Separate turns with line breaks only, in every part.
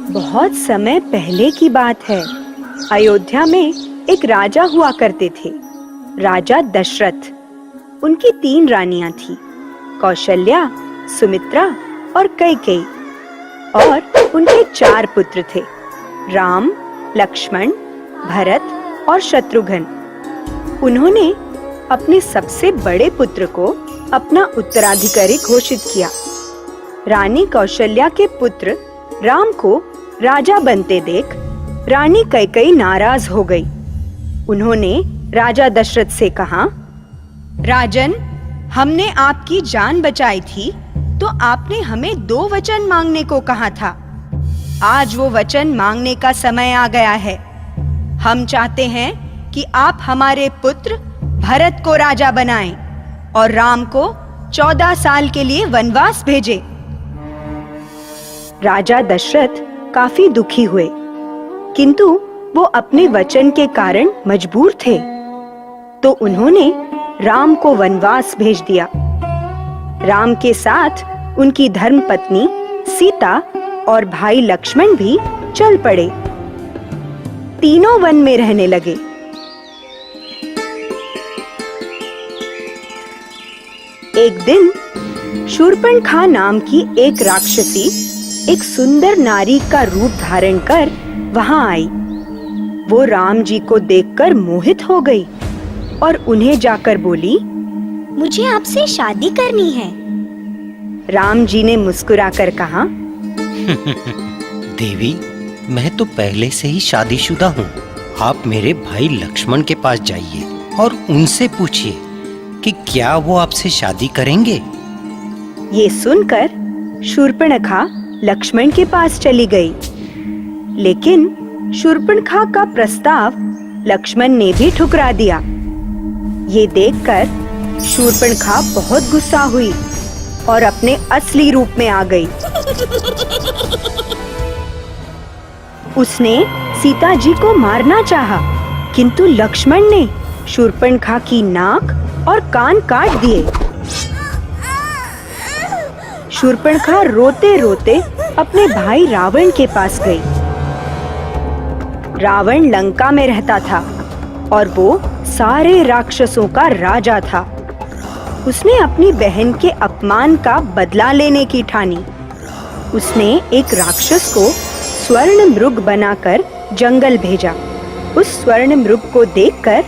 बहुत समय पहले की बात है। अयोध्या में एक राजा हुआ करते थे, राजा दशरथ। उनकी 3 रानियां थीं, कौशल्या, सुमित्रा और कैकेयी। और उनके 4 पुत्र थे, राम, लक्ष्मण, भरत और शत्रुघ्न। उन्होंने अपने सबसे बड़े पुत्र को अपना उत्तराधिकारी घोषित किया। रानी कौशल्या के पुत्र राम को राजा बनते देख रानी कैकेयी नाराज हो गई। उन्होंने राजा दशरथ से कहा, राजन, हमने आपकी जान बचाई थी तो आपने हमें 2 वचन मांगने को कहा था। आज वो वचन मांगने का समय आ गया है। हम चाहते हैं कि आप हमारे पुत्र भरत को राजा बनाएं और राम को 14 साल के लिए वनवास भेजें। राजा दशरथ काफी दुखी हुए, किंतु वो अपने वचन के कारण मजबूर थे, तो उन्होंने राम को वनवास भेज दिया। राम के साथ उनकी धर्मपत्नी सीता और भाई लक्ष्मण भी चल पड़े। तीनों वन में रहने लगे। एक दिन शूर्पणखा नाम की एक राक्षसी एक सुंदर नारी का रूप धारण कर वहां आई। वो राम जी को देखकर मोहित हो गई और उन्हें जाकर बोली,
मुझे आपसे शादी करनी है।
राम जी ने मुस्कुराकर कहा,
देवी, मैं तो पहले से ही शादीशुदा हूँ। आप मेरे भाई लक्ष्मण के पास जाइए और उनसे पूछिए कि क्या वो आपसे शादी करेंगे।
ये सुनकर शूर्पणखा लक्ष्मण के पास चली गई, लेकिन शूर्पणखा का प्रस्ताव लक्ष्मण ने भी ठुकरा दिया। ये देखकर शूर्पणखा बहुत गुस्सा हुई और अपने असली रूप में आ गई। उसने सीता जी को मारना चाहा, किंतु लक्ष्मण ने शूर्पणखा की नाक और कान काट दिए। शूर्पणखा रोते रोते अपने भाई रावण के पास गई। रावण लंका में रहता था और वो सारे राक्षसों का राजा था। उसने अपनी बहन के अपमान का बदला लेने की ठानी। उसने एक राक्षस को स्वर्ण मृग बनाकर जंगल भेजा। उस स्वर्ण मृग को देखकर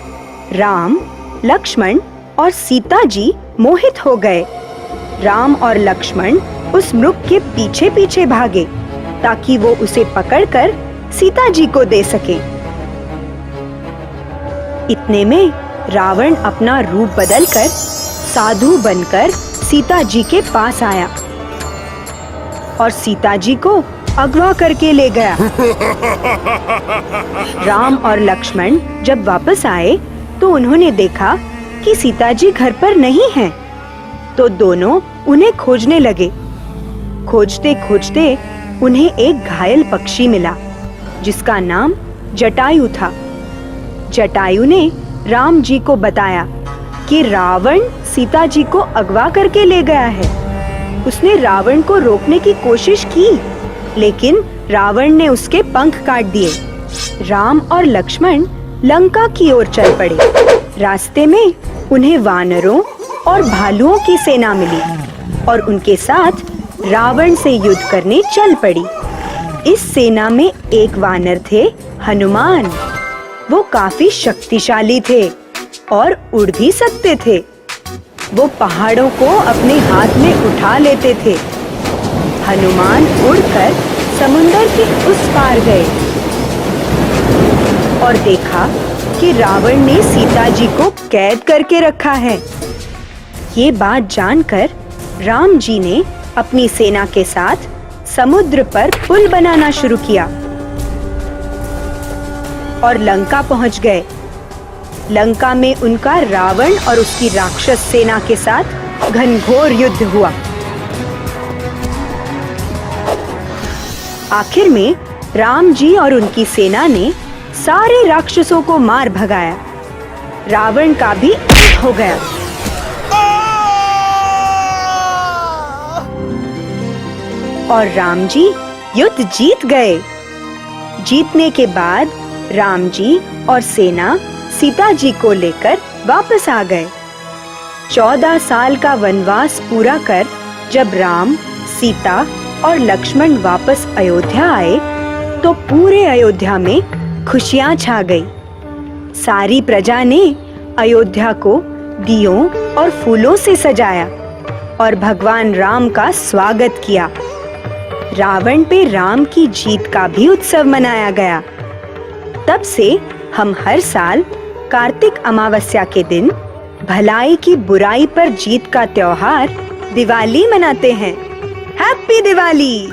राम, लक्ष्मण और सीता जी मोहित हो गए। राम और लक्ष्मण उस मृग के पीछे पीछे भागे ताकि वो उसे पकड़कर सीता जी को दे सके। इतने में रावण अपना रूप बदलकर साधु बनकर सीता जी के पास आया और सीता जी को अगवा करके ले गया। राम और लक्ष्मण जब वापस आए तो उन्होंने देखा कि सीता जी घर पर नहीं हैं, तो दोनों उन्हें खोजने लगे। खोजते खोजते उन्हें एक घायल पक्षी मिला जिसका नाम जटायु था। जटायु ने राम जी को बताया कि रावण सीता जी को अगवा करके ले गया है। उसने रावण को रोकने की कोशिश की, लेकिन रावण ने उसके पंख काट दिए। राम और लक्ष्मण लंका की ओर चल पड़े। रास्ते में उन्हें वानरों और भालुओं की सेना मिली और उनके साथ रावण से युद्ध करने चल पड़ी। इस सेना में एक वानर थे, हनुमान। वो काफी शक्तिशाली थे और उड़ भी सकते थे। वो पहाड़ों को अपने हाथ में उठा लेते थे। हनुमान उड़कर समुंदर के उस पार गए और देखा कि रावण ने सीता जी को कैद करके रखा है। ये बात जानकर राम जी ने अपनी सेना के साथ समुद्र पर पुल बनाना शुरू किया और लंका पहुंच गए। लंका में उनका रावण और उसकी राक्षस सेना के साथ घनघोर युद्ध हुआ। आखिर में राम जी और उनकी सेना ने सारे राक्षसों को मार भगाया। रावण का भी अंत हो गया। और राम जी युद्ध जीत गए। जीतने के बाद राम जी और सेना सीता जी को लेकर वापस आ गए। 14 साल का वनवास पूरा कर जब राम, सीता और लक्ष्मण वापस अयोध्या आए तो पूरे अयोध्या में खुशियां छा गई। सारी प्रजा ने अयोध्या को दियों और फूलों से सजाया और भगवान राम का स्वागत किया। रावण पे राम की जीत का भी उत्सव मनाया गया। तब से हम हर साल कार्तिक अमावस्या के दिन भलाई की बुराई पर जीत का त्योहार दिवाली मनाते हैं। हैप्पी दिवाली!